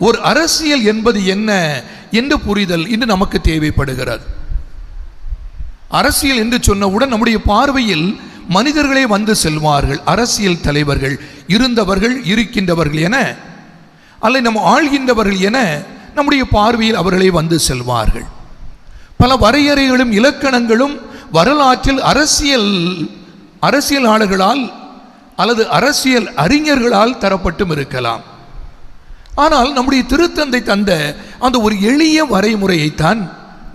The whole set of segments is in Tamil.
ஒரு அரசியல் என்பது என்ன என்ற புரிதல் இன்று நமக்கு தேவைப்படுகிறது. அரசியல் என்று சொன்னவுடன் நம்முடைய பார்வையில் மனிதர்களே வந்து செல்வார்கள். அரசியல் தலைவர்கள், இருந்தவர்கள், இருக்கின்றவர்கள் என, அல்ல நம்ம ஆள்கின்றவர்கள் என நம்முடைய பார்வையில் அவர்களே வந்து செல்வார்கள். பல வரையறைகளும் இலக்கணங்களும் வரலாற்றில் அரசியலாளர்களால் அல்லது அரசியல் அறிஞர்களால் தரப்பட்டும் இருக்கலாம். ஆனால் நம்முடைய திருத்தந்தை தந்த அந்த ஒரு எளிய வரைமுறையைத்தான்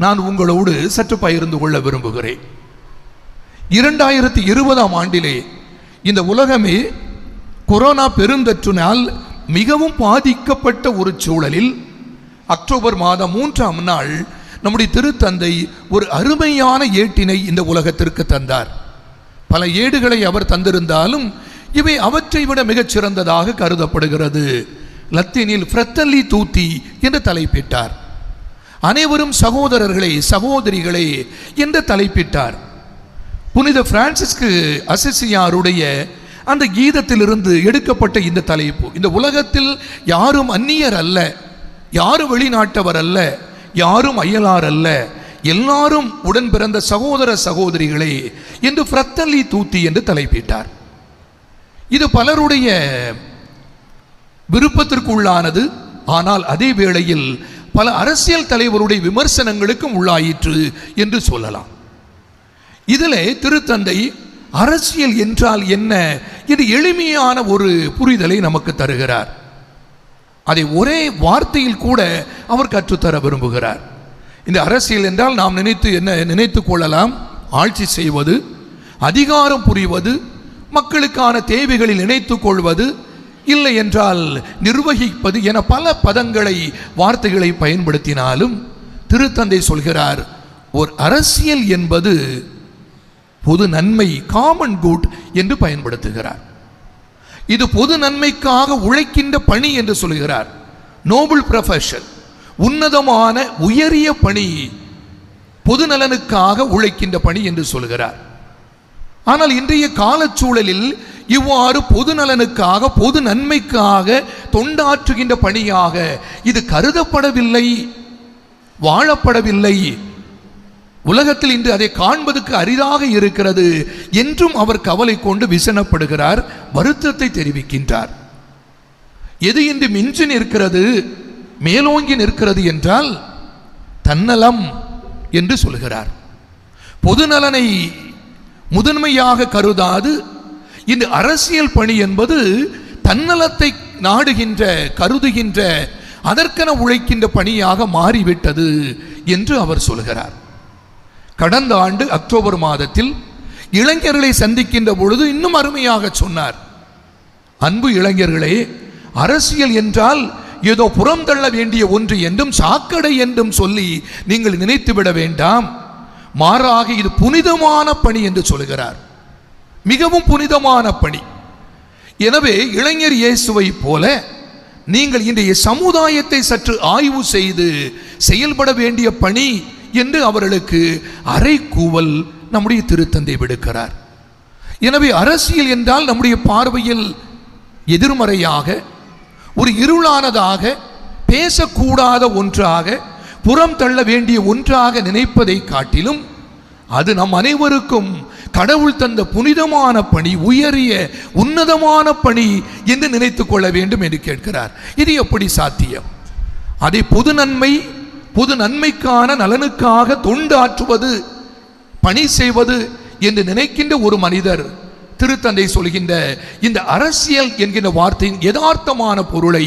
நான் உங்களோடு சற்று பகிர்ந்து கொள்ள விரும்புகிறேன். 2020ஆம் ஆண்டிலே இந்த உலகமே கொரோனா பெருந்தொற்றினால் மிகவும் பாதிக்கப்பட்ட ஒரு சூழலில் அக்டோபர் மாதம் 3ஆம் நாள் நம்முடைய திருத்தந்தை ஒரு அருமையான ஏட்டினை இந்த உலகத்திற்கு தந்தார். பல ஏடுகளை அவர் தந்திருந்தாலும் இவை அவற்றை விட மிகச் சிறந்ததாக கருதப்படுகிறது. லத்தீனில் ஃப்ரெட்டல்லி தூத்தி என்று தலைப்பிட்டார். அனைவரும் சகோதரர்களே, சகோதரிகளே என்று தலைப்பிட்டார். புனித பிரான்சிஸ்கு அசிசியாருடைய அந்த கீதத்திலிருந்து எடுக்கப்பட்ட இந்த தலைப்பு, இந்த உலகத்தில் யாரும் அந்நியர் அல்ல, யாரும் வெளிநாட்டவர் அல்ல, யாரும் அயலார் அல்ல, எல்லாரும் உடன் பிறந்த சகோதர சகோதரிகளே என்று ஃப்ரெட்டல்லி தூத்தி என்று தலைப்பிட்டார். இது பலருடைய விருப்பத்திற்குள்ளானது. ஆனால் அதே வேளையில் பல அரசியல் தலைவருடைய விமர்சனங்களுக்கும் உள்ளாயிற்று என்று சொல்லலாம். இதிலே திருத்தந்தை அரசியல் என்றால் என்ன இது எளிமையான ஒரு புரிதலை நமக்கு தருகிறார். அதை ஒரே வார்த்தையில் கூட அவர் கற்றுத்தர விரும்புகிறார். இந்த அரசியல் என்றால் நாம் நினைத்து கொள்ளலாம், ஆட்சி செய்வது, அதிகாரம் புரிவது, மக்களுக்கான தேவைகளில் நினைத்துக் கொள்வது, இல்லை என்றால் நிர்வகிப்பது என பல பதங்களை, வார்த்தைகளை பயன்படுத்தினாலும் திருத்தந்தை சொல்கிறார், ஒரு அரசியல் என்பது பொது நன்மை, காமன் குட் என்று பயன்படுத்துகிறார். இது பொது நன்மைக்காக உழைக்கின்ற பணி என்று சொல்கிறார். நோபல் ப்ரொஃபஷன், உன்னதமான உயரிய பணி, பொது நலனுக்காக உழைக்கின்ற பணி என்று சொல்கிறார். ஆனால் இன்றைய காலச்சூழலில் இவ்வாறு பொது நலனுக்காக, பொது நன்மைக்காக தொண்டாற்றுகின்ற பணியாக இது கருதப்படவில்லை, வாழப்படவில்லை. உலகத்தில் இன்று அதை காண்பதற்கு அரிதாக இருக்கிறது என்றும் அவர் கவலை கொண்டு விசனப்படுகிறார், வருத்தத்தை தெரிவிக்கின்றார். எது இன்று மிஞ்சி நிற்கிறது, மேலோங்கி நிற்கிறது என்றால் தன்னலம் என்று சொல்கிறார். பொது நலனை முதன்மையாக கருதாது இந்த அரசியல் பணி என்பது தன்னலத்தை நாடுகின்ற, கருதுகின்ற, அதற்கென உழைக்கின்ற பணியாக மாறிவிட்டது என்று அவர் சொல்கிறார். கடந்த ஆண்டு அக்டோபர் மாதத்தில் இளைஞர்களை சந்திக்கின்ற பொழுது இன்னும் அருமையாக சொன்னார். அன்பு இளைஞர்களே, அரசியல் என்றால் ஏதோ புறம் தள்ள வேண்டிய ஒன்று என்றும் சாக்கடை என்றும் சொல்லி நீங்கள் நினைத்துவிட வேண்டாம். மாறாக இது புனிதமான பணி என்று சொல்கிறார். மிகவும் புனிதமான பணி. எனவே இளைஞர் இயேசுவை போல நீங்கள் இன்றைய சமுதாயத்தை சற்று ஆய்வு செய்து செயல்பட வேண்டிய பணி என்று அவர்களுக்கு அறைகூவல் நம்முடைய திருத்தந்தை விடுக்கிறார். எனவே அரசியல் என்றால் நம்முடைய பார்வையில் எதிர்மறையாக, ஒரு இருளானதாக, பேசக்கூடாத ஒன்றாக, புறம் தள்ள வேண்டிய ஒன்றாக நினைப்பதை காட்டிலும் அது நம் அனைவருக்கும் கடவுள் தந்த புனிதமான பணி, உயரிய உன்னதமான பணி என்று நினைத்துக் கொள்ள வேண்டும் என்று கேட்கிறார். இது எப்படி சாத்தியம்? அதை பொது நன்மை, பொது நன்மைக்கான நலனுக்காக தொண்டாற்றுவது, பணி செய்வது என்று நினைக்கின்ற ஒரு மனிதர் திருத்தந்தை சொல்கின்ற இந்த அரசியல் என்கின்ற வார்த்தையின் யதார்த்தமான பொருளை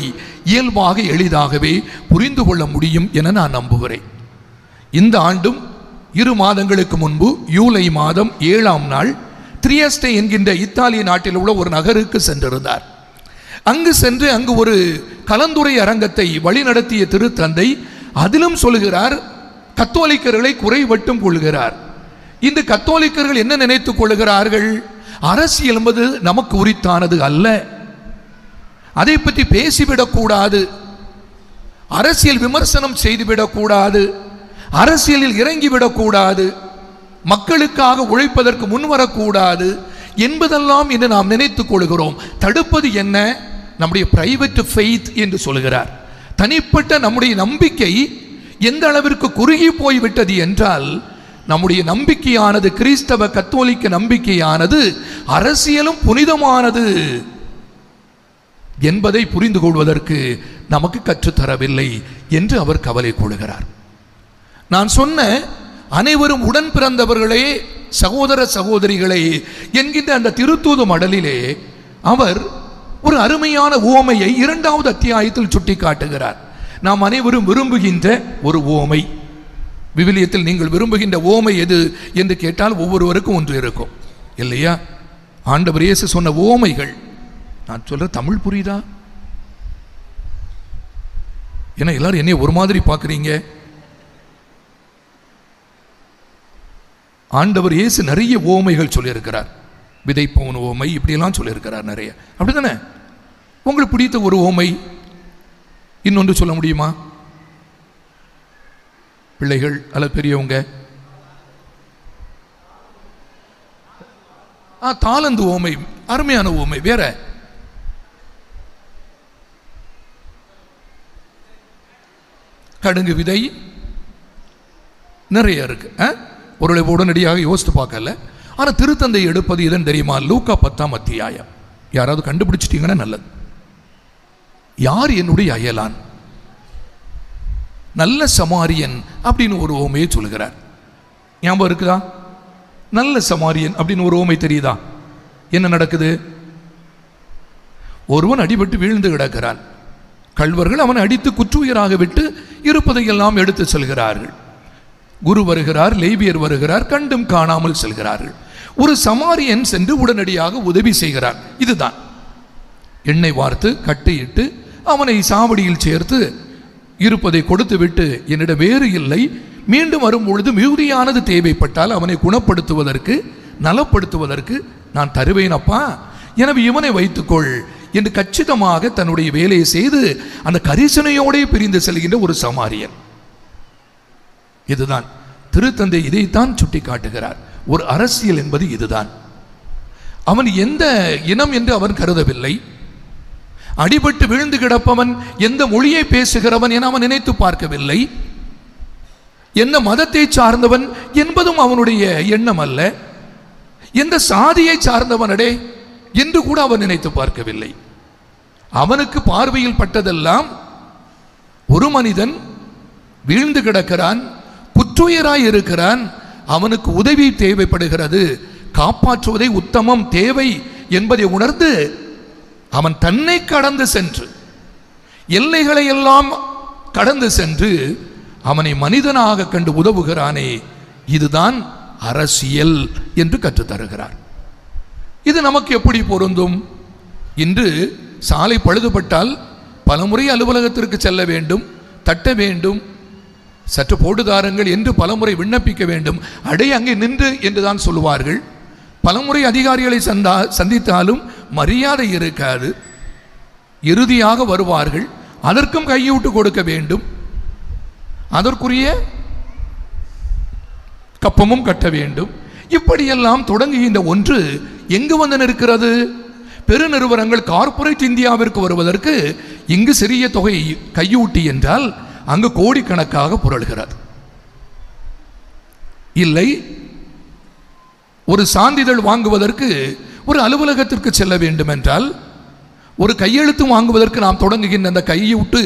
இயல்பாக எளிதாகவே புரிந்து கொள்ள முடியும் என நான் நம்புகிறேன். இந்த ஆண்டும் 2 மாதங்களுக்கு முன்பு ஜூலை மாதம் 7ஆம் நாள் திரியஸ்டே என்கின்ற இத்தாலிய நாட்டில் உள்ள ஒரு நகருக்கு சென்றிருந்தார். அங்கு சென்று அங்கு ஒரு கலந்துரை அரங்கத்தை வழிநடத்திய திருத்தந்தை அதிலும் சொல்கிறார், கத்தோலிக்கர்களை குறைவட்டும் கொள்கிறார். இந்த கத்தோலிக்கர்கள் என்ன நினைத்துக் கொள்கிறார்கள்? அரசியல் என்பது நமக்கு உரித்தானது அல்ல, அதை பற்றி பேசிவிடக்கூடாது, அரசியல் விமர்சனம் செய்துவிடக்கூடாது, அரசியலில் இறங்கிவிடக்கூடாது, மக்களுக்காக உழைப்பதற்கு முன்வரக்கூடாது என்பதெல்லாம் என்று நாம் நினைத்துக் கொள்கிறோம். தடுப்பது என்ன? நம்முடைய பிரைவேட் ஃபெய்த் என்று சொல்கிறார். தனிப்பட்ட நம்முடைய நம்பிக்கை எந்த அளவிற்கு குறுகி போய்விட்டது என்றால், நம்முடைய நம்பிக்கையானது, கிறிஸ்தவ கத்தோலிக்க நம்பிக்கையானது அரசியலும் புனிதமானது என்பதை புரிந்து கொள்வதற்கு நமக்கு கற்றுத்தரவில்லை என்று அவர் கவலை கொள்கிறார். நான் சொன்ன அனைவரும் உடன் பிறந்தவர்களே, சகோதர சகோதரிகளே என்கின்ற அந்த திருத்தூது மடலிலே அவர் ஒரு அருமையான உவமையை 2வது அத்தியாயத்தில் சுட்டி காட்டுகிறார். நாம் அனைவரும் விரும்புகின்ற ஒரு உவமை. விவிலியத்தில் நீங்கள் விரும்புகின்ற உவமை எது என்று கேட்டால் ஒவ்வொருவருக்கும் ஒன்று இருக்கும் இல்லையா? ஆண்டவர் இயேசு சொன்ன உவமைகள். நான் சொல்ற தமிழ் புரியுதா? ஏன்னா எல்லாரும் என்னைய ஒரு மாதிரி பார்க்குறீங்க. ஆண்டவர் இயேசு நிறைய உவமைகள் சொல்லியிருக்கிறார். விதைப்பவன் உவமை இப்படியெல்லாம் சொல்லியிருக்கிறார் நிறைய. அப்படித்தானே? உங்களுக்கு பிடித்த ஒரு உவமை இன்னொன்று சொல்ல முடியுமா? பிள்ளைகள் அல்லது பெரியவங்க? தாளந்து உவமை அருமையான உவமை. வேற? கடுங்கு விதை நிறைய இருக்கு. ஒரு உடனடியாக யோசித்து பார்க்கல. ஆனால் திருத்தந்தை எடுப்பது இதன் தெரியுமா? லூக்கா 10ஆம் அத்தியாயம். யாராவது கண்டுபிடிச்சிட்டீங்கன்னா நல்லது. யார் என்னுடைய அயலான்? நல்ல சமாரியன் அப்படின்னு ஒரு ஓமையை சொல்கிறார். ஞாபகம் இருக்குதா? நல்ல சமாரியன் அப்படின்னு ஒரு ஓமை தெரியுதா? என்ன நடக்குது? ஒருவன் அடிபட்டு வீழ்ந்து கிடக்கிறான். கள்வர்கள் அவனை அடித்து குற்றுயிராக விட்டு இருப்பதையெல்லாம் எடுத்து செல்கிறார்கள். குரு வருகிறார், லேவியர் வருகிறார், கண்டும் காணாமல் செல்கிறார்கள். ஒரு சமாரியன் சென்று உடனடியாக உதவி செய்கிறார். இதுதான். எண்ணெய் வார்த்து கட்டியிட்டு அவனை சாவடியில் சேர்த்து இருப்பதை கொடுத்து விட்டு, என்னிடம் வேறு இல்லை, மீண்டும் வரும் பொழுது மிகுதியானது தேவைப்பட்டால் அவனை குணப்படுத்துவதற்கு, நலப்படுத்துவதற்கு நான் தருவேன் அப்பா, எனவே இவனை வைத்துக்கொள் என்று கச்சிதமாக தன்னுடைய வேலையை செய்து அந்த கரிசனையோடே பிரிந்து செல்கின்ற ஒரு சமாரியன். இதுதான் திருத்தந்தை இதைத்தான் சுட்டி காட்டுகிறார். ஒரு அரசியல் என்பது இதுதான். அவன் எந்த இனம் என்று அவன் கருதவில்லை. அடிபட்டு விழுந்து கிடப்பவன் எந்த மொழியை பேசுகிறவன் என அவன் நினைத்து பார்க்கவில்லை. என்ன மதத்தை சார்ந்தவன் என்பதும் அவனுடைய எண்ணம் அல்ல. எந்த சாதியை சார்ந்தவனடே என்று கூட அவன் நினைத்து பார்க்கவில்லை. அவனுக்கு பார்வையில் பட்டதெல்லாம் ஒரு மனிதன் வீழ்ந்து கிடக்கிறான், குற்றுயிராய் இருக்கிறான், அவனுக்கு உதவி தேவைப்படுகிறது, காப்பாற்றுவதை உத்தமம் தேவை என்பதை உணர்ந்து அவன் தன்னை கடந்து சென்று, எல்லைகளை எல்லாம் கடந்து சென்று அவனை மனிதனாக கண்டு உதவுகிறானே, இதுதான் அரசியல் என்று கற்றுத்தருகிறார். இது நமக்கு எப்படி பொருந்தும்? இன்று சாலை பழுதுபட்டால் பலமுறை அலுவலகத்திற்கு செல்ல வேண்டும், தட்ட வேண்டும், சற்று போடுதாருங்கள் என்று பலமுறை விண்ணப்பிக்க வேண்டும். அடே அங்கே நின்று என்றுதான் சொல்லுவார்கள். பலமுறை அதிகாரிகளை சந்தித்தாலும் மரியாதை இருக்காது. இறுதியாக வருவார்கள், அதற்கும் கையூட்டு கொடுக்க வேண்டும், அதற்குரிய கப்பமும் கட்ட வேண்டும். இப்படியெல்லாம் தொடங்குகின்ற ஒன்று எங்கு வந்து நிற்கிறது? பெருநிறுவனங்கள் கார்ப்பரேட் இந்தியாவிற்கு வருவதற்கு இங்கு சிறிய தொகை கையூட்டி என்றால் அங்கு கோடிக்கணக்காக புரள்கிறது. இல்லை, ஒரு சான்றிதழ் வாங்குவதற்கு ஒரு அலுவலகத்திற்கு செல்ல வேண்டும் என்றால், ஒரு கையெழுத்து வாங்குவதற்கு நாம் தொடங்குகின்ற அந்த கையூட்டு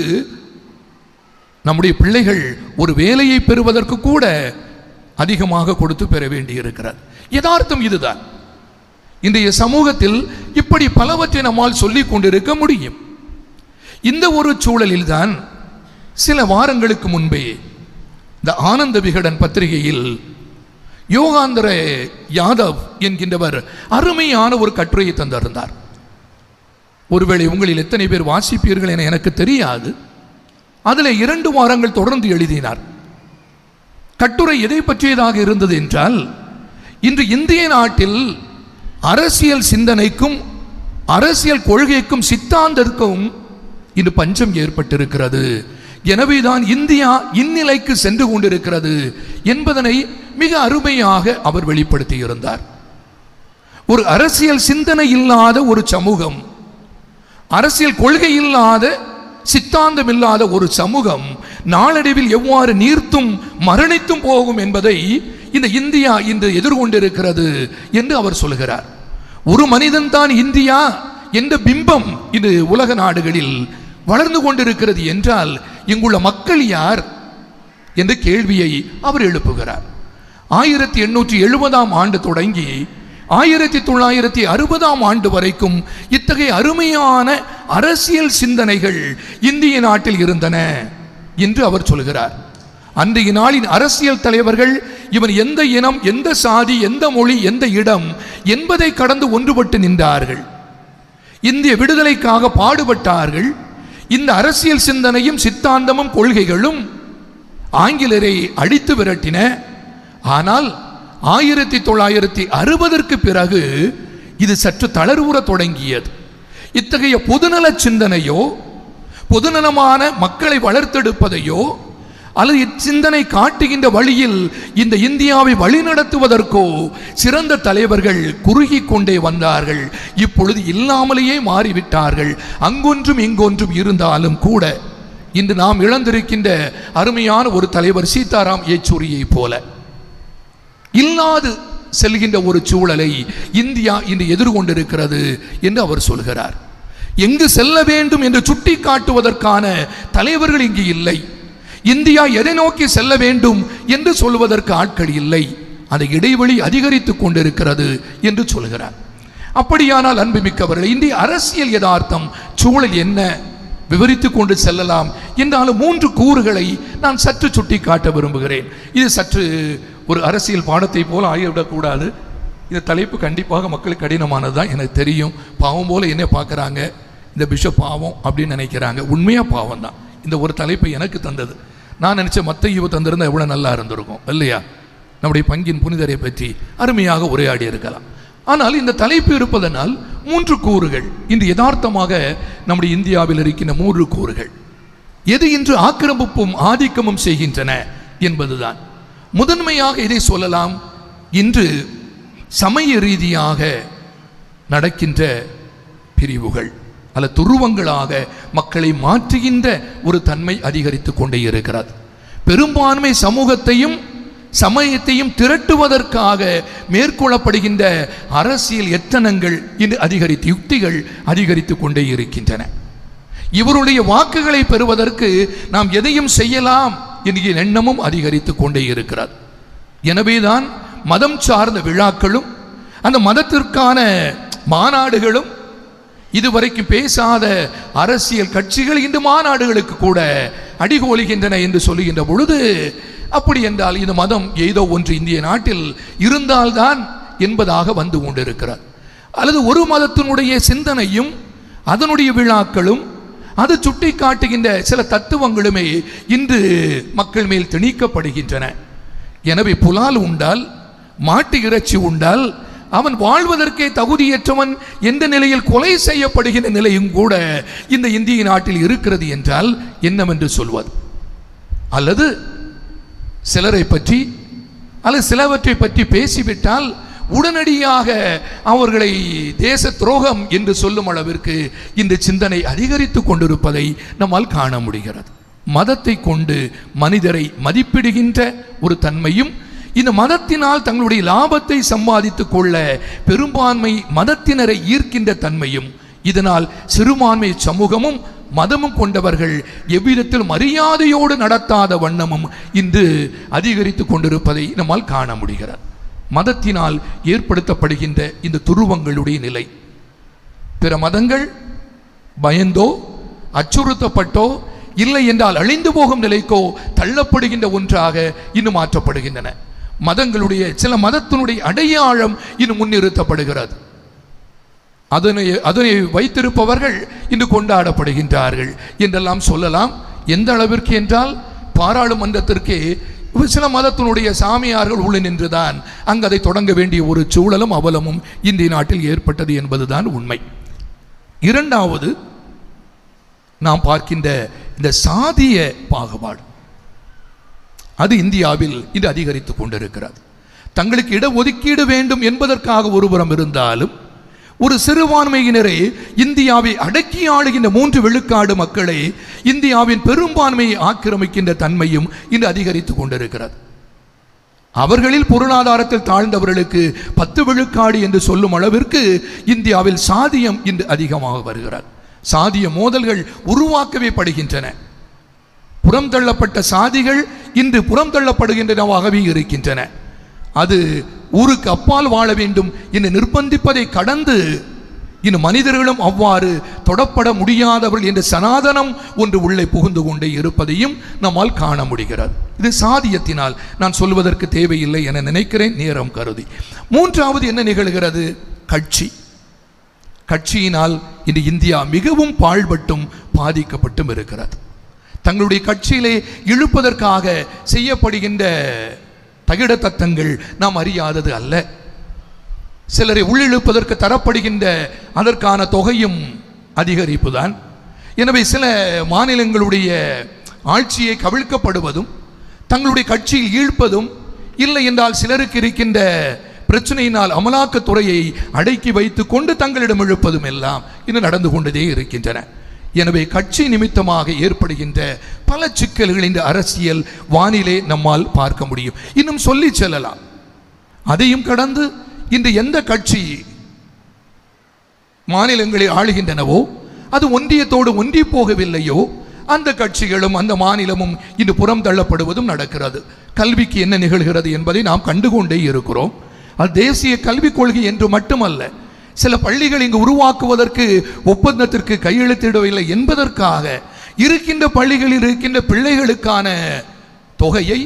நம்முடைய பிள்ளைகள் ஒரு வேலையை பெறுவதற்கு கூட அதிகமாக கொடுத்து பெற வேண்டியிருக்கிறது. யதார்த்தம் இதுதான். இன்றைய சமூகத்தில் இப்படி பலவற்றை நம்மால் சொல்லிக் கொண்டிருக்க முடியும். இந்த ஒரு சூழலில் தான் சில வாரங்களுக்கு முன்பே இந்த ஆனந்த விகடன் பத்திரிகையில் யோகாந்தர யாதவ் என்கின்றவர் அருமையான ஒரு கட்டுரையை தந்திருந்தார். ஒருவேளை உங்களில் எத்தனை பேர் வாசிப்பீர்கள் என எனக்கு தெரியாது. அதில் 2 வாரங்கள் தொடர்ந்து எழுதினார். கட்டுரை எதை பற்றியதாக இருந்தது என்றால், இன்று இந்திய நாட்டில் அரசியல் சிந்தனைக்கும் அரசியல் கொள்கைக்கும் சித்தாந்தத்திற்கும் இன்று பஞ்சம் ஏற்பட்டிருக்கிறது. எனவேதான் இந்தியா இந்நிலைக்கு சென்று கொண்டிருக்கிறது என்பதனை மிக அருமையாக அவர் வெளிப்படுத்தி இருந்தார். ஒரு அரசியல் சிந்தனை இல்லாத ஒரு சமூகம், அரசியல் கொள்கை இல்லாத சித்தாந்தம் இல்லாத ஒரு சமூகம் நாளடைவில் எவ்வாறு நீர்த்தும் மரணித்தும் போகும் என்பதை இந்த இந்தியா இன்று எதிர்கொண்டிருக்கிறது என்று அவர் சொல்கிறார். ஒரு மனிதன் தான் இந்தியா என்ற பிம்பம் இது உலக நாடுகளில் வளர்ந்து கொண்டிருக்கிறது என்றால் இங்குள்ள மக்கள் யார் என்ற கேள்வியை அவர் எழுப்புகிறார். 1870ஆம் ஆண்டு தொடங்கி 1960ஆம் ஆண்டு வரைக்கும் இத்தகைய அருமையான அரசியல் சிந்தனைகள் இந்திய நாட்டில் இருந்தன என்று அவர் சொல்கிறார். அன்றைய நாளின் அரசியல் தலைவர்கள் இவன் எந்த இனம், எந்த சாதி, எந்த மொழி, எந்த இடம் என்பதை கடந்து ஒன்றுபட்டு நின்றார்கள். இந்திய விடுதலைக்காக பாடுபட்டார்கள். இந்த அரசியல் சிந்தனையும் சித்தாந்தமும் கொள்கைகளும் ஆங்கிலேயரை அடித்து விரட்டின. ஆனால் 1960க்கு பிறகு இது சற்று தளர்வுற தொடங்கியது. இத்தகைய பொதுநல சிந்தனையோ பொதுநலமான மக்களை வளர்த்தெடுப்பதையோ அல்லது இச்சிந்தனை காட்டுகின்ற வழியில் இந்த இந்தியாவை வழிநடத்துவதற்கோ சிறந்த தலைவர்கள் குறுகி கொண்டே வந்தார்கள். இப்பொழுது இல்லாமலேயே மாறிவிட்டார்கள். அங்கொன்றும் இங்கொன்றும் இருந்தாலும் கூட இன்று நாம் இழந்திருக்கின்ற அருமையான ஒரு தலைவர் சீதாராம் யெச்சூரியை போல இல்லாது செல்கின்ற ஒரு சூழலை இந்தியா இன்று எதிர்கொண்டிருக்கிறது என்று அவர் சொல்கிறார். எங்கு செல்ல வேண்டும் என்று சுட்டி காட்டுவதற்கான தலைவர்கள் இங்கு இல்லை. இந்தியா எதை நோக்கி செல்ல வேண்டும் என்று சொல்வதற்கு ஆட்கள் இல்லை. அந்த இடைவெளி அதிகரித்துக் கொண்டிருக்கிறது என்று சொல்கிறார். அப்படியானால் அன்புமிக்கவர்கள், இந்திய அரசியல் யதார்த்தம் சூழல் என்ன விவரித்து கொண்டு செல்லலாம் என்றாலும் 3 கூறுகளை நான் சற்று சுட்டி காட்ட விரும்புகிறேன். இது சற்று ஒரு அரசியல் பாடத்தை போல ஆகிவிடக்கூடாது. இந்த தலைப்பு கண்டிப்பாக மக்களுக்கு கடினமானது தான் எனக்கு தெரியும். பாவம் போல என்ன பார்க்குறாங்க, இந்த பிஷப் பாவம் அப்படின்னு நினைக்கிறாங்க. உண்மையாக பாவம் தான். இந்த ஒரு தலைப்பை எனக்கு தந்தது. நான் நினச்சேன் மத்தேயு தந்திருந்தால் எவ்வளோ நல்லா இருந்திருக்கும் இல்லையா? நம்முடைய பங்கின் புனிதரை பற்றி அருமையாக உரையாடி இருக்கலாம். ஆனால் இந்த தலைப்பு இருப்பதனால் 3 கூறுகள் இன்று யதார்த்தமாக நம்முடைய இந்தியாவில் இருக்கின்ற 3 கூறுகள் எது இன்று ஆக்கிரமிப்பும் ஆதிக்கமும் செய்கின்றன என்பதுதான். முதன்மையாக இதை சொல்லலாம். இன்று சமய ரீதியாக நடக்கின்ற பிரிவுகள் அல்ல துருவங்களாக மக்களை மாற்றுகின்ற ஒரு தன்மை அதிகரித்து கொண்டே இருக்கிறது. பெரும்பான்மை சமூகத்தையும் சமயத்தையும் திரட்டுவதற்காக மேற்கொள்ளப்படுகின்ற அரசியல் எத்தனங்கள் இன்று அதிகரித்து யுக்திகள் அதிகரித்து கொண்டே இருக்கின்றன. இவருடைய வாக்குகளை பெறுவதற்கு நாம் எதையும் செய்யலாம் என்கிற எண்ணமும் அதிகரித்து கொண்டே இருக்கிறது. எனவேதான் மதம் சார்ந்த விழாக்களும் அந்த மதத்திற்கான மாநாடுகளும் இதுவரைக்கும் பேசாத அரசியல் கட்சிகள் இன்று மாநாடுகளுக்கு கூட அடிகோலுகின்றன என்று சொல்லுகின்ற பொழுது, அப்படி என்றால் இந்த மதம் ஏதோ ஒன்று இந்திய நாட்டில் இருந்தால்தான் என்பதாக வந்து கொண்டிருக்கிறார். அல்லது ஒரு மதத்தினுடைய சிந்தனையும் அதனுடைய விழாக்களும் அது சுட்டி காட்டுகின்ற சில தத்துவங்களுமே இன்று மக்கள் மேல் திணிக்கப்படுகின்றன. எனவே புலால் உண்டால், மாட்டு இறைச்சி உண்டால் அவன் வாழ்வதற்கே தகுதியற்றவன் என்ற நிலையில் கொலை செய்யப்படுகின்ற நிலையும் கூட இந்த இந்திய நாட்டில் இருக்கிறது என்றால் என்னவென்று சொல்வது? அல்லது சிலரை பற்றி அல்லது சிலவற்றை பற்றி பேசிவிட்டால் உடனடியாக அவர்களை தேச துரோகம் என்று சொல்லும் அளவிற்கு இந்த சிந்தனை அதிகரித்து கொண்டிருப்பதை நம்மால் காண முடிகிறது. மதத்தை கொண்டு மனிதரை மதிப்பிடுகின்ற ஒரு தன்மையும், இந்த மதத்தினால் தங்களுடைய லாபத்தை சம்பாதித்துக் கொள்ள பெரும்பான்மை மதத்தினரை ஈர்க்கின்ற தன்மையும், இதனால் சிறுபான்மை சமூகமும் மதமும் கொண்டவர்கள் எவ்விதத்தில் மரியாதையோடு நடத்தாத வண்ணமும் இன்று அதிகரித்து கொண்டிருப்பதை நம்மால் காண முடிகிறது. மதத்தினால் ஏற்படுத்தப்படுகின்ற இந்த துருவங்களுடைய நிலை பிற மதங்கள் பயந்தோ அச்சுறுத்தப்பட்டோ இல்லை என்றால் அழிந்து போகும் நிலைக்கோ தள்ளப்படுகின்ற ஒன்றாக இன்னும் மாற்றப்படுகின்றன. மதங்களுடைய சில மதத்தினுடைய அடையாளம் இன்னும் முன்னிறுத்தப்படுகிறது. அதனை வைத்திருப்பவர்கள் இன்று கொண்டாடப்படுகின்றார்கள் என்றெல்லாம் சொல்லலாம். எந்த அளவிற்கு என்றால் பாராளுமன்றத்திற்கே சில மதத்தினுடைய சாமியார்கள் உள்ள நின்றுதான் அங்கு அதை தொடங்க வேண்டிய ஒரு சூழலும் அவலமும் இந்திய நாட்டில் ஏற்பட்டது என்பதுதான் உண்மை. இரண்டாவது, நாம் பார்க்கின்ற இந்த சாதிய பாகுபாடு அது இந்தியாவில் இன்று அதிகரித்து கொண்டிருக்கிறது. தங்களுக்கு இடஒதுக்கீடு வேண்டும் என்பதற்காக ஒருபுறம் இருந்தாலும் ஒரு சிறுபான்மையினரே இந்தியாவை அடக்கி ஆளுகின்ற 3 விழுக்காடு மக்களே இந்தியாவின் பெரும்பான்மையை ஆக்கிரமிக்கின்ற தன்மையும் இன்று அதிகரித்து கொண்டிருக்கிறது. அவர்களில் பொருளாதாரத்தில் தாழ்ந்தவர்களுக்கு 10 விழுக்காடு என்று சொல்லும் அளவிற்கு இந்தியாவில் சாதியம் இன்று அதிகமாக வருகிறது. சாதிய மோதல்கள் உருவாக்கவே படுகின்றன. புறம் தள்ளப்பட்ட சாதிகள் இன்று புறம் தள்ளப்படுகின்றனவாகவே இருக்கின்றன. அது ஊருக்கு அப்பால் வாழ வேண்டும் என்று நிர்பந்திப்பதை கடந்து இன்னும் மனிதர்களும் அவ்வாறு தொடப்பட முடியாதவர்கள் என்ற சனாதனம் ஒன்று உள்ளே புகுந்து கொண்டே இருப்பதையும் நம்மால் காண முடிகிறது. இது சாதியத்தினால் நான் சொல்வதற்கு தேவையில்லை என நினைக்கிறேன், நேரம் கருதி. 3வது என்ன நிகழ்கிறது? கட்சியினால் இன்று இந்தியா மிகவும் பாழ்பட்டும் பாதிக்கப்பட்டும் இருக்கிறது. தங்களுடைய கட்சியிலே இழுப்பதற்காக செய்யப்படுகின்ற தகிட தத்தங்கள் நாம் அறியாதது அல்ல. சிலரை உள்ளிழுப்பதற்கு தரப்படுகின்ற அதற்கான தொகையும் அதிகரிப்பு தான். எனவே சில மாநிலங்களுடைய ஆட்சியை கவிழ்க்கப்படுவதும் தங்களுடைய கட்சியில் ஈழ்ப்பதும், இல்லை என்றால் சிலருக்கு இருக்கின்ற பிரச்சனையினால் அமலாக்கத்துறையை அடக்கி வைத்து கொண்டு தங்களிடம் இழுப்பதும் எல்லாம் இன்னும் நடந்து கொண்டதே இருக்கின்றன. எனவே கட்சி நிமித்தமாக ஏற்படுகின்ற பல சிக்கல்கள் இந்த அரசியல் வானிலே நம்மால் பார்க்க முடியும். இன்னும் சொல்லி செல்லலாம். அதையும் கடந்து இன்று எந்த கட்சி மாநிலங்களை ஆளுகின்றனவோ, அது ஒன்றியத்தோடு ஒன்றி போகவில்லையோ, அந்த கட்சிகளும் அந்த மாநிலமும் இன்று புறம் தள்ளப்படுவதும் நடக்கிறது. கல்விக்கு என்ன நிகழ்கிறது என்பதை நாம் கண்டுகொண்டே இருக்கிறோம். அது தேசிய கல்விக் கொள்கை என்று மட்டுமல்ல, சில பள்ளிகள் இங்கு உருவாக்குவதற்கு ஒப்பந்தத்திற்கு கையெழுத்திடவில்லை என்பதற்காக இருக்கின்ற பள்ளிகளில் இருக்கின்ற பிள்ளைகளுக்கான தொகையை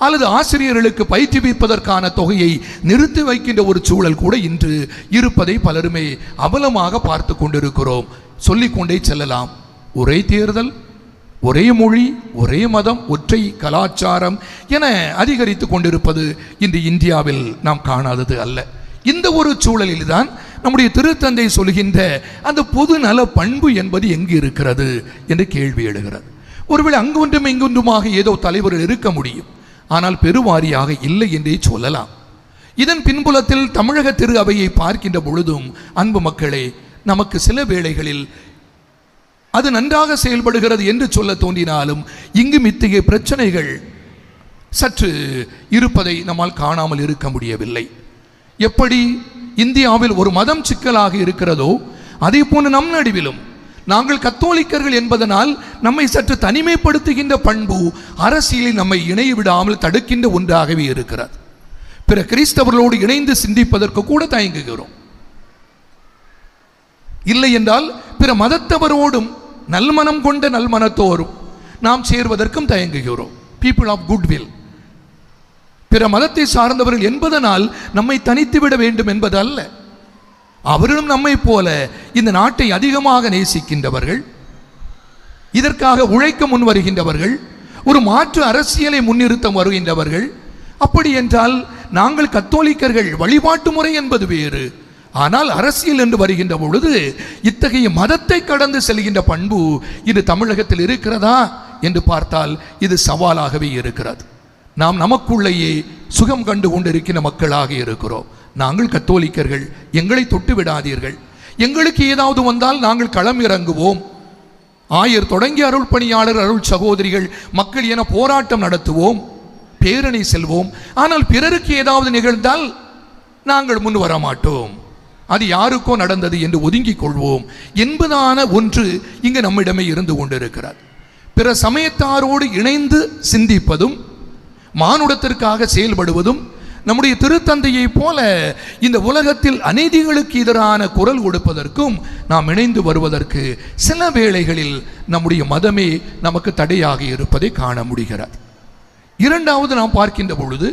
அல்லது ஆசிரியர்களுக்கு பயிற்றுவிப்பதற்கான தொகையை நிறுத்தி வைக்கின்ற ஒரு சூழல் கூட இன்று இருப்பதை பலருமே அவலமாக பார்த்து கொண்டிருக்கிறோம். சொல்லிக்கொண்டே செல்லலாம். ஒரே தேர்தல், ஒரே மொழி, ஒரே மதம், ஒற்றை கலாச்சாரம் என அதிகரித்து கொண்டிருப்பது இன்று இந்தியாவில் நாம் காணாதது அல்ல. இந்த ஒரு சூழலில் தான் நம்முடைய திருத்தந்தை சொல்கின்ற அந்த பொது நல பண்பு என்பது எங்கு இருக்கிறது என்று கேள்வி எழுகிறது. ஒருவேளை அங்கொன்றும் இங்கொன்றுமாக ஏதோ தலைவர்கள் இருக்க முடியும், ஆனால் பெருவாரியாக இல்லை என்றே சொல்லலாம். இதன் பின்புலத்தில் தமிழக திரு அவையை பார்க்கின்ற பொழுதும் அன்பு மக்களே, நமக்கு சில வேளைகளில் அது நன்றாக செயல்படுகிறது என்று சொல்ல தோன்றினாலும் இங்கும் இத்தகைய பிரச்சனைகள் சற்று இருப்பதை நம்மால் காணாமல் இருக்க முடியவில்லை. எப்படி இந்தியாவில் ஒரு மதம் சிக்கலாக இருக்கிறதோ, அதே போன்று நம் நடுவிலும் நாங்கள் கத்தோலிக்கர்கள் என்பதனால் நம்மை சற்று தனிமைப்படுத்துகின்ற பண்பு அரசியலில் நம்மை இணைய விடாமல் தடுக்கின்ற ஒன்றாகவே இருக்கிறது. பிற கிறிஸ்தவர்களோடு இணைந்து சிந்திப்பதற்கு கூட தயங்குகிறோம். இல்லை என்றால் பிற மதத்தவரோடும் நல்மனம் கொண்ட நல்மனத்தோரும் நாம் சேர்வதற்கும் தயங்குகிறோம். பீப்புள் ஆஃப் குட்வில், பிற மதத்தை சார்ந்தவர்கள் என்பதனால் நம்மை தனித்துவிட வேண்டும் என்பது அல்ல. அவர்களும் நம்மை போல இந்த நாட்டை அதிகமாக நேசிக்கின்றவர்கள், இதற்காக உழைக்க முன் வருகின்றவர்கள், ஒரு மாற்று அரசியலை முன்னிறுத்த வருகின்றவர்கள். அப்படி என்றால் நாங்கள் கத்தோலிக்கர்கள், வழிபாட்டு முறை என்பது வேறு. ஆனால் அரசியல் என்று வருகின்ற பொழுது இத்தகைய மதத்தை கடந்து செல்கின்ற பண்பு இது தமிழகத்தில் இருக்கிறதா என்று பார்த்தால் இது சவாலாகவே இருக்கிறது. நாம் நமக்குள்ளேயே சுகம் கண்டு கொண்டிருக்கிற மக்களாக இருக்கிறோம். நாங்கள் கத்தோலிக்கர்கள், எங்களை தொட்டு விடாதீர்கள், எங்களுக்கு ஏதாவது வந்தால் நாங்கள் களம் இறங்குவோம், ஆயர் தொடங்கி அருள் பணியாளர், அருள் சகோதரிகள், மக்கள் என போராட்டம் நடத்துவோம், பேரணி செல்வோம். ஆனால் பிறருக்கு ஏதாவது நிகழ்ந்தால் நாங்கள் முன் வர மாட்டோம், அது யாருக்கோ நடந்தது என்று ஒதுங்கிக் கொள்வோம் என்பதான ஒன்று இங்கு நம்மிடமே இருந்து கொண்டிருக்கிறது. பிற சமயத்தாரோடு இணைந்து சிந்திப்பதும் மானுடத்திற்காக செயல்படுவதும் நம்முடைய திருத்தந்தையை போல இந்த உலகத்தில் அநீதிகளுக்கு எதிரான குரல் கொடுப்பதற்கும் நாம் இணைந்து வருவதற்கு சில வேளைகளில் நம்முடைய மதமே நமக்கு தடையாக இருப்பதை காண முடிகிறது. இரண்டாவது, நாம் பார்க்கின்ற பொழுது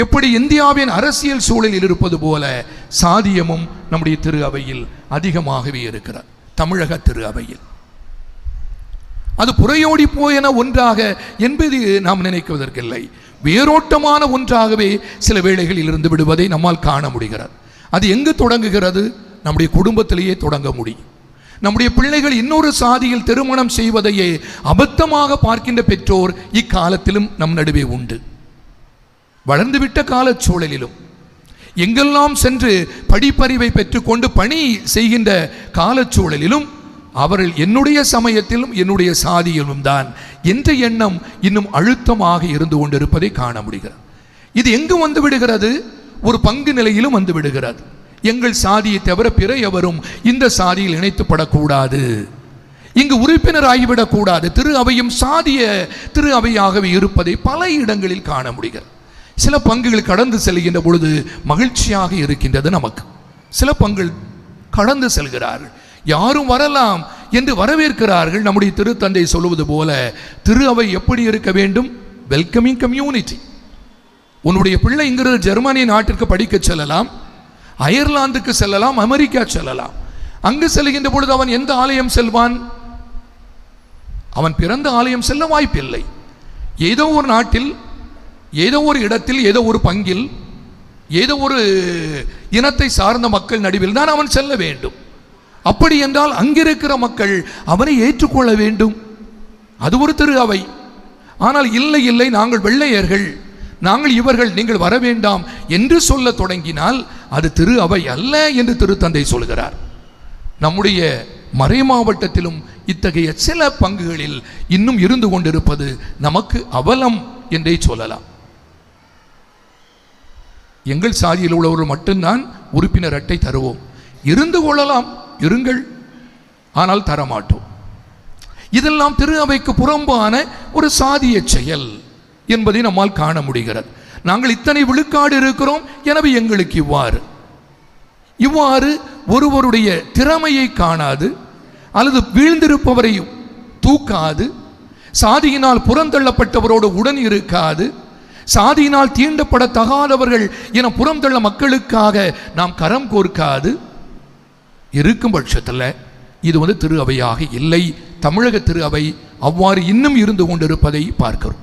எப்படி இந்தியாவின் அரசியல் சூழலில் இருப்பது போல சாதியமும் நம்முடைய திரு அவையில் அதிகமாகவே இருக்கிறது. தமிழக திரு அவையில் அது புறையோடி போயென ஒன்றாக என்பது நாம் நினைக்குவதற்கில்லை, வேரோட்டமான ஒன்றாகவே சில வேளைகளில் இருந்து விடுவதை நம்மால் காண முடிகிறது. அது எங்கு தொடங்குகிறது? நம்முடைய குடும்பத்திலேயே தொடங்க முடியும். நம்முடைய பிள்ளைகள் இன்னொரு சாதியில் திருமணம் செய்வதையே அபத்தமாக பார்க்கின்ற பெற்றோர் இக்காலத்திலும் நம் நடுவே உண்டு. வளர்ந்துவிட்ட கால சூழலிலும் எங்கெல்லாம் சென்று படிப்பறிவை பெற்றுக்கொண்டு பணி செய்கின்ற காலச்சூழலிலும் அவர்கள் என்னுடைய சமயத்திலும் என்னுடைய சாதியிலும் தான் என்ற எண்ணம் இன்னும் அழுத்தமாக இருந்து கொண்டிருப்பதை காண முடிகிறது. இது எங்கு வந்து விடுகிறது? ஒரு பங்கு நிலையிலும் வந்து விடுகிறது. எங்கள் சாதியை தவிர பிற எவரும் இந்த சாதியில் இணைத்துப்படக்கூடாது, இங்கு உறுப்பினர் ஆகிவிடக்கூடாது. திரு அவையும் சாதிய திரு அவையாகவே இருப்பதை பல இடங்களில் காண முடிகிறது. சில பங்குகள் கடந்து செல்கின்ற பொழுது மகிழ்ச்சியாக இருக்கின்றது நமக்கு. சில பங்குகள் கடந்து செல்கிறார்கள், யாரும் வரலாம் என்று வரவேற்கிறார்கள். நம்முடைய திருத்தந்தை சொல்லுவது போல திரு அவை எப்படி இருக்க வேண்டும்? Welcoming community. உன்னுடைய பிள்ளை இங்கிருந்து ஜெர்மனி நாட்டிற்கு படிக்க செல்லலாம், அயர்லாந்துக்கு செல்லலாம், அமெரிக்கா செல்லலாம். அங்கு செல்கின்ற பொழுது அவன் எந்த ஆலயம் செல்வான்? அவன் பிறந்த ஆலயம் செல்ல வாய்ப்பில்லை. ஏதோ ஒரு நாட்டில், ஏதோ ஒரு இடத்தில், ஏதோ ஒரு பங்கில், ஏதோ ஒரு இனத்தை சார்ந்த மக்கள் நடுவில் தான் அவன் செல்ல வேண்டும். அப்படி என்றால் அங்கிருக்கிற மக்கள் அவனை ஏற்றுக்கொள்ள வேண்டும். அது ஒரு திரு அவை. ஆனால் இல்லை இல்லை, நாங்கள் வெள்ளையர்கள், நாங்கள் இவர்கள், நீங்கள் வர வேண்டாம் என்று சொல்ல தொடங்கினால் அது திரு அவை அல்ல என்று திருத்தந்தை சொல்கிறார். நம்முடைய மறை மாவட்டத்திலும் இத்தகைய சில பங்குகளில் இன்னும் இருந்து கொண்டிருப்பது நமக்கு அவலம் என்றே சொல்லலாம். எங்கள் சாதியில் உள்ளவர்கள் மட்டும்தான் உறுப்பினர் அட்டை தருவோம். இருந்து கொள்ளலாம், இருங்கள், ஆனால் தரமாட்டோம். இதெல்லாம் திரு அவைக்கு புறம்பான ஒரு சாதிய செயல் என்பதை நம்மால் காண முடிகிறது. நாங்கள் இத்தனை விழுக்காடு இருக்கிறோம், எனவே எங்களுக்கு இவ்வாறு ஒருவருடைய திறமையை காணாது அல்லது வீழ்ந்திருப்பவரை தூக்காது, சாதியினால் புறந்தள்ளப்பட்டவரோடு உடன் இருக்காது, சாதியினால் தீண்டப்படத்தகாதவர்கள் என புறந்தள்ள மக்களுக்காக நாம் கரம் கோர்க்காது இருக்கும் பட்சத்தில் இது திரு அவையாக இல்லை. தமிழக திரு அவை அவ்வாறு இன்னும் இருந்து கொண்டிருப்பதை பார்க்கிறோம்.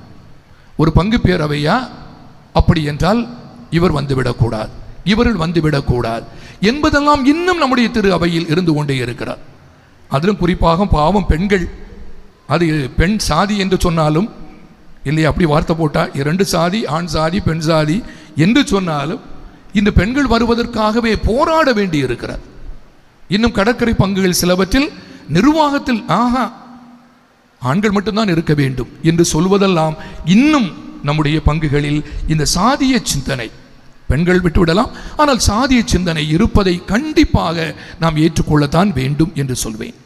ஒரு பங்கு பேரவையா? அப்படி என்றால் இவர் வந்துவிடக்கூடாது, இவர்கள் வந்துவிடக்கூடாது என்பதெல்லாம் இன்னும் நம்முடைய திரு அவையில் இருந்து கொண்டே இருக்கிறார். அதிலும் குறிப்பாக பாவம் பெண்கள், அது பெண் சாதி என்று சொன்னாலும் இல்லையா, அப்படி வார்த்தை போட்டால் 2 சாதி, ஆண் சாதி பெண் சாதி என்று சொன்னாலும் இந்த பெண்கள் வருவதற்காகவே போராட வேண்டி இருக்கிறார். இன்னும் கடற்கரை பங்குகள் சிலவற்றில் நிர்வாகத்தில் ஆண்கள் மட்டும்தான் இருக்க வேண்டும் என்று சொல்வதெல்லாம் இன்னும் நம்முடைய பங்குகளில் இந்த சாதிய சிந்தனை, பெண்கள் விட்டுவிடலாம், ஆனால் சாதிய சிந்தனை இருப்பதை கண்டிப்பாக நாம் ஏற்றுக்கொள்ளத்தான் வேண்டும் என்று சொல்வேன்.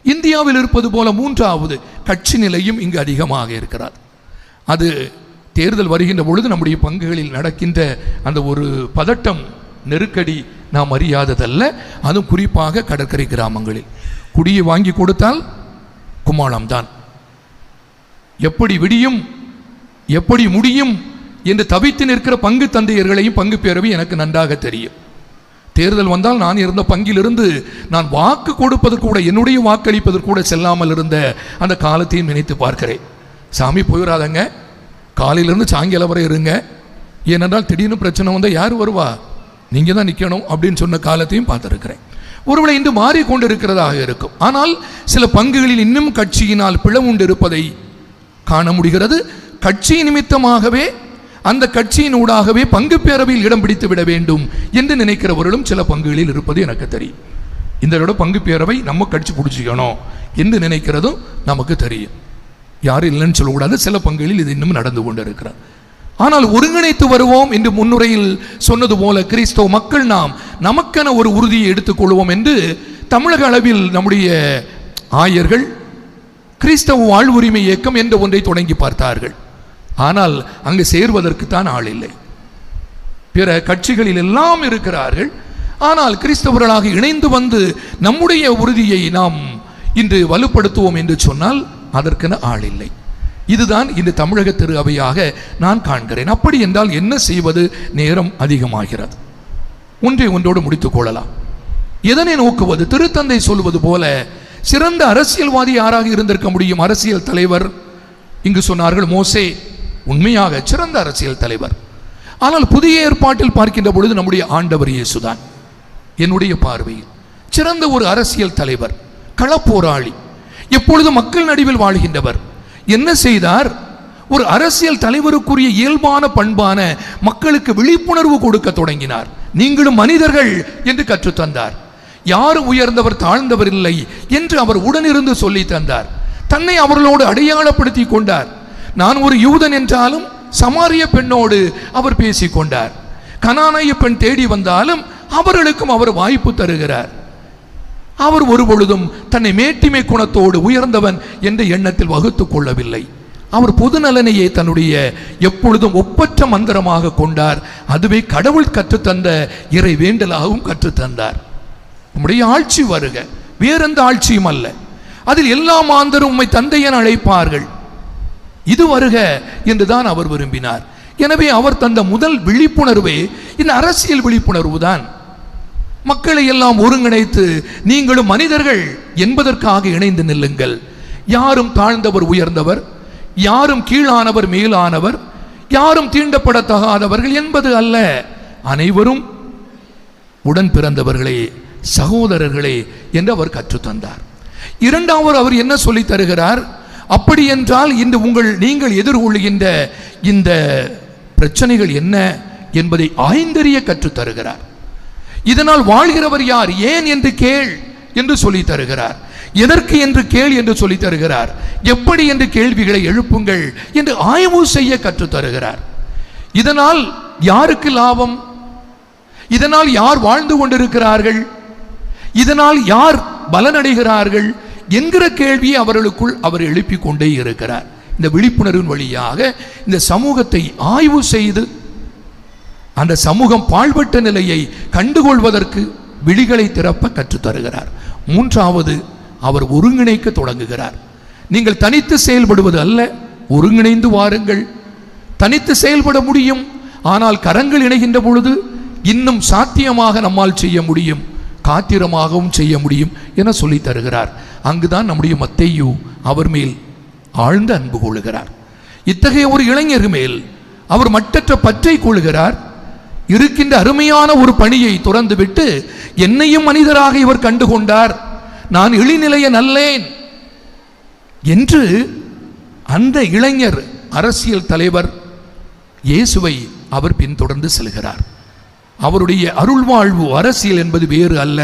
இந்தியாவில் இருப்பது போல 3வது கட்சி நிலையும் இங்கு அதிகமாக இருக்கிறார். அது தேர்தல் வருகின்ற பொழுது நம்முடைய பங்குகளில் நடக்கின்ற அந்த ஒரு பதட்டம், நெருக்கடி நாம் அறியாததல்ல. அதுவும் குறிப்பாக கடற்கரை கிராமங்களில் குடியை வாங்கி கொடுத்தால் கும்மாளம்தான். எப்படி விடியும், எப்படி முடியும் என்று தவித்து நிற்கிற பங்கு தந்தையர்களையும் பங்கு பேரவை எனக்கு நன்றாக தெரியும். தேர்தல் வந்தால் நான் இருந்த பங்கிலிருந்து நான் வாக்கு கொடுப்பதற்கு கூட, என்னுடைய வாக்களிப்பதற்கு கூட செல்லாமல் இருந்த அந்த காலத்தையும் நினைத்து பார்க்கிறேன். சாமி போயிடாதங்க, காலையிலிருந்து சாயங்காலம் வரை இருங்க, ஏனென்றால் திடீர்னு பிரச்சனை வந்தால் யார் வருவா, நீங்கள் தான் நிற்கணும் அப்படின்னு சொன்ன காலத்தையும் பார்த்துருக்கிறேன். ஒருவேளை இன்று மாறிக்கொண்டிருக்கிறதாக இருக்கும். ஆனால் சில பங்குகளில் இன்னும் கட்சியினால் பிளவுண்டு இருப்பதை காண முடிகிறது. கட்சி நிமித்தமாகவே, அந்த கட்சியின் ஊடாகவே பங்கு பேரவையில் இடம் பிடித்து விட வேண்டும் என்று நினைக்கிறவர்களும் சில பங்குகளில் இருப்பது எனக்கு தெரியும். இந்த பங்கு பேரவை நம்ம கட்சி பிடிச்சிக்கணும் என்று நினைக்கிறதும் நமக்கு தெரியும். யாரும் இல்லைன்னு சொல்லக்கூடாது, சில பங்குகளில் இது இன்னும் நடந்து கொண்டு இருக்கிறார். ஆனால் ஒருங்கிணைத்து வருவோம் என்று முன்னுரையில் சொன்னது போல கிறிஸ்தவ மக்கள் நாம் நமக்கென ஒரு உறுதியை எடுத்துக்கொள்வோம் என்று தமிழக அளவில் நம்முடைய ஆயர்கள் கிறிஸ்தவ வாழ்வுரிமை இயக்கம் என்ற ஒன்றை தொடங்கி பார்த்தார்கள். ஆனால் அங்கு சேர்வதற்கு தான் ஆள் இல்லை. பிற கட்சிகளில் எல்லாம் இருக்கிறார்கள். ஆனால் கிறிஸ்தவர்களாக இணைந்து வந்து நம்முடைய உறுதியை நாம் இன்று வலுப்படுத்துவோம் என்று சொன்னால் அதற்கென ஆள் இல்லை. இதுதான் இந்த தமிழக திரு அவையாக நான் காண்கிறேன். அப்படி என்றால் என்ன செய்வது? நேரம் அதிகமாகிறது. ஒன்றோடு முடித்துக் கொள்ளலாம். எதனை நோக்குவது? திருத்தந்தை சொல்வது போல சிறந்த அரசியல்வாதி யாராக இருந்திருக்க முடியும்? அரசியல் தலைவர். இங்கு சொன்னார்கள் மோசே, உண்மையாக சிறந்த அரசியல் தலைவர். ஆனால் புதிய ஏற்பாட்டில் பார்க்கின்ற பொழுது நம்முடைய ஆண்டவர் இயேசுதான் என்னுடைய பார்வையில் சிறந்த ஒரு அரசியல் தலைவர், களப்போராளி, எப்பொழுது மக்கள் நடுவில் வாழ்கின்றவர். என்ன செய்தார்? ஒரு அரசியல் தலைவருக்குரிய இயல்பான பண்பான மக்களுக்கு விழிப்புணர்வு கொடுக்க தொடங்கினார். நீங்களும் மனிதர்கள் என்று கற்றுத்தந்தார். யாரும் உயர்ந்தவர் தாழ்ந்தவர் இல்லை என்று அவர் உடனிருந்து சொல்லி தந்தார். தன்னை அவர்களோடு அடையாளப்படுத்தி கொண்டார். நான் ஒரு யூதன் என்றாலும் சமாரிய பெண்ணோடு அவர் பேசிக்கொண்டார். கனானிய பெண் தேடி வந்தாலும் அவர்களுக்கும் அவர் வாய்ப்பு தருகிறார். அவர் ஒரு பொழுதும் தன்னை மேட்டிமை குணத்தோடு உயர்ந்தவன் என்ற எண்ணத்தில் வகுத்து கொள்ளவில்லை. அவர் பொது நலனையே தன்னுடைய எப்பொழுதும் ஒப்பற்ற மந்திரமாக கொண்டார். அதுவே கடவுள் கற்றுத்தந்த இறை வேண்டலாகவும் கற்றுத்தந்தார். நம்முடைய ஆட்சி வருக, வேறெந்த ஆட்சியும் அல்ல. அதில் எல்லா மாந்தரும் உம்மை தந்தை என அழைப்பார்கள். இது வருக என்றுதான் அவர் விரும்பினார். எனவே அவர் தந்த முதல் விழிப்புணர்வே இந்த அரசியல் விழிப்புணர்வு தான். மக்களை எல்லாம் ஒருங்கிணைத்து நீங்களும் மனிதர்கள் என்பதற்காக இணைந்து நில்லுங்கள். யாரும் தாழ்ந்தவர் உயர்ந்தவர், யாரும் கீழானவர் மேலானவர், யாரும் தீண்டப்படத்தகாதவர்கள் என்பது அல்ல. அனைவரும் உடன் பிறந்தவர்களே, சகோதரர்களே என்று அவர் கற்றுத்தந்தார். இரண்டாவது அவர் என்ன சொல்லி தருகிறார்? அப்படி என்றால் இந்த நீங்கள் எதிர்கொள்கின்ற இந்த பிரச்சனைகள் என்ன என்பதை ஆய்ந்தறிய கற்றுத்தருகிறார். இதனால் வாழ்கிறவர் யார், ஏன் என்று கேள் என்று சொல்லி தருகிறார். எதற்கு என்று கேள் என்று சொல்லி தருகிறார். எப்படி என்று கேள்விகளை எழுப்புங்கள் என்று ஆய்வு செய்ய கற்றுத்தருகிறார். இதனால் யாருக்கு லாபம்? இதனால் யார் வாழ்ந்து கொண்டிருக்கிறார்கள்? இதனால் யார் பலனடைகிறார்கள் என்கிற கேள்வியை அவர்களுக்குள் அவர் எழுப்பிக் கொண்டே இருக்கிறார். இந்த விழிப்புணர்வின் வழியாக இந்த சமூகத்தை ஆய்வு செய்து அந்த சமூகம் பாழ்பட்ட நிலையை கண்டுகொள்வதற்கு விழிகளை திறப்ப கற்றுத்தருகிறார். மூன்றாவது, அவர் ஒருங்கிணைக்க தொடங்குகிறார். நீங்கள் தனித்து செயல்படுவது அல்ல, ஒருங்கிணைந்து வாருங்கள். தனித்து செயல்பட முடியும், ஆனால் கரங்கள் இணைகின்ற பொழுது இன்னும் சாத்தியமாக நம்மால் செய்ய முடியும், காத்திரமாகவும் செய்ய முடியும் என சொல்லி தருகிறார். அங்குதான் நம்முடைய மத்தேயு அவர் மேல் ஆழ்ந்த அன்பு கொள்ளுகிறார். இத்தகைய ஒரு இளைஞர் மேல் அவர் மட்டற்ற பற்றை கொள்ளுகிறார். இருக்கின்ற அருமையான ஒரு பணியை துறந்துவிட்டு என்னையும் மனிதராக இவர் கண்டுகொண்டார், நான் இழிநிலைய நல்லேன் என்று அந்த இளைஞர் அரசியல் தலைவர் இயேசுவை அவர் பின்தொடர்ந்து செல்கிறார். அவருடைய அருள்வாழ்வு அரசியல் என்பது வேறு அல்ல.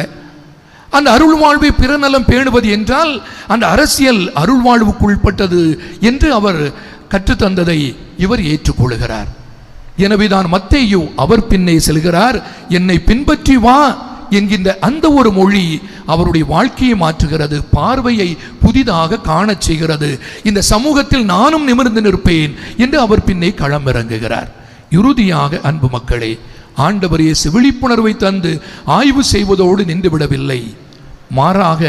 அந்த அருள்வாழ்வை பிறநலம் பேணுவது என்றால் அந்த அரசியல் அருள்வாழ்வுக்குள்பட்டது என்று அவர் கற்றுத்தந்ததை இவர் ஏற்றுக்கொள்கிறார். எனவேதான் மத்தேயு அவர் பின்னே செல்கிறார். என்னை பின்பற்றி வா என்கின்ற அந்த ஒரு மொழி அவருடைய வாழ்க்கையை மாற்றுகிறது, பார்வையை புதிதாக காணச் செய்கிறது. இந்த சமூகத்தில் நானும் நிமிர்ந்து நிற்பேன் என்று அவர் பின்னே களமிறங்குகிறார். இறுதியாக அன்பு மக்களே, ஆண்டவர் இயேசு விழிப்புணர்வை தந்து ஆய்வு செய்வதோடு நின்றுவிடவில்லை, மாறாக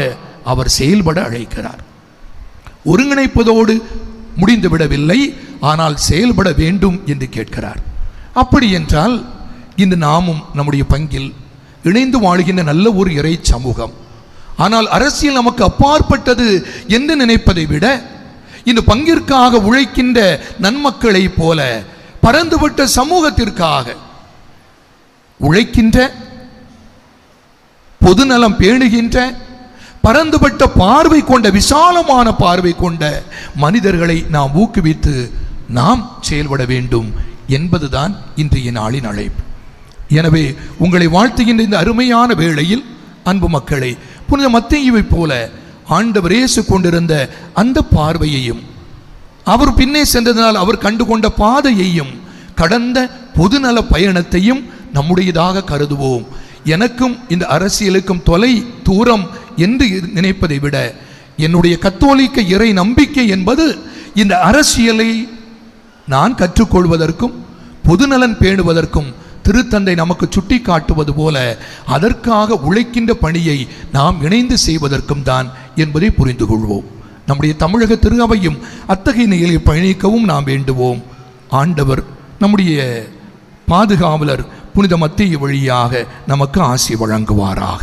அவர் செயல்பட அழைக்கிறார். ஒருங்கிணைப்பதோடு முடிந்துவிடவில்லை, ஆனால் செயல்பட வேண்டும் என்று கேட்கிறார். அப்படி என்றால் இன்று நாமும் நம்முடைய பங்கில் இணைந்து வாழ்கின்ற நல்ல ஒரு இறை சமூகம், ஆனால் அரசியல் நமக்கு அப்பாற்பட்டது என்று நினைப்பதை விட இந்த பங்கிற்காக உழைக்கின்ற நன்மக்களை போல பரந்துபட்ட சமூகத்திற்காக உழைக்கின்ற, பொதுநலம் பேணுகின்ற, பரந்துபட்ட பார்வை கொண்ட, விசாலமான பார்வை கொண்ட மனிதர்களை நாம் ஊக்குவித்து நாம் செயல்பட வேண்டும் என்பதுதான் இன்றைய நாளின் அழைப்பு. எனவே உங்களை வாழ்த்துகின்ற இந்த அருமையான வேளையில் அன்பு மக்களை, புனித மத்தேயுவை போல ஆண்டவர் இயேசு கொண்டிருந்த அந்த பார்வையையும் அவர் பின்னே சென்றதனால் அவர் கண்டுகொண்ட பாதையையும் கடந்த பொதுநல பயணத்தையும் நம்முடையதாக கருதுவோம். எனக்கும் இந்த அரசியலுக்கும் தொலை தூரம் என்று நினைப்பதை விட என்னுடைய கத்தோலிக்க இறை நம்பிக்கை என்பது இந்த அரசியலை நான் கற்றுக்கொள்வதற்கும் பொதுநலன் பேணுவதற்கும் திருத்தந்தை நமக்கு சுட்டி காட்டுவது போல அதற்காக உழைக்கின்ற பணியை நாம் இணைந்து செய்வதற்கும் தான் என்பதை புரிந்து கொள்வோம். நம்முடைய தமிழக திரு அவையும் அத்தகைய நிலையில் பயணிக்கவும் நாம் வேண்டுவோம். ஆண்டவர் நம்முடைய பாதுகாவலர் புனித மத்தேயு வழியாக நமக்கு ஆசி வழங்குவாராக.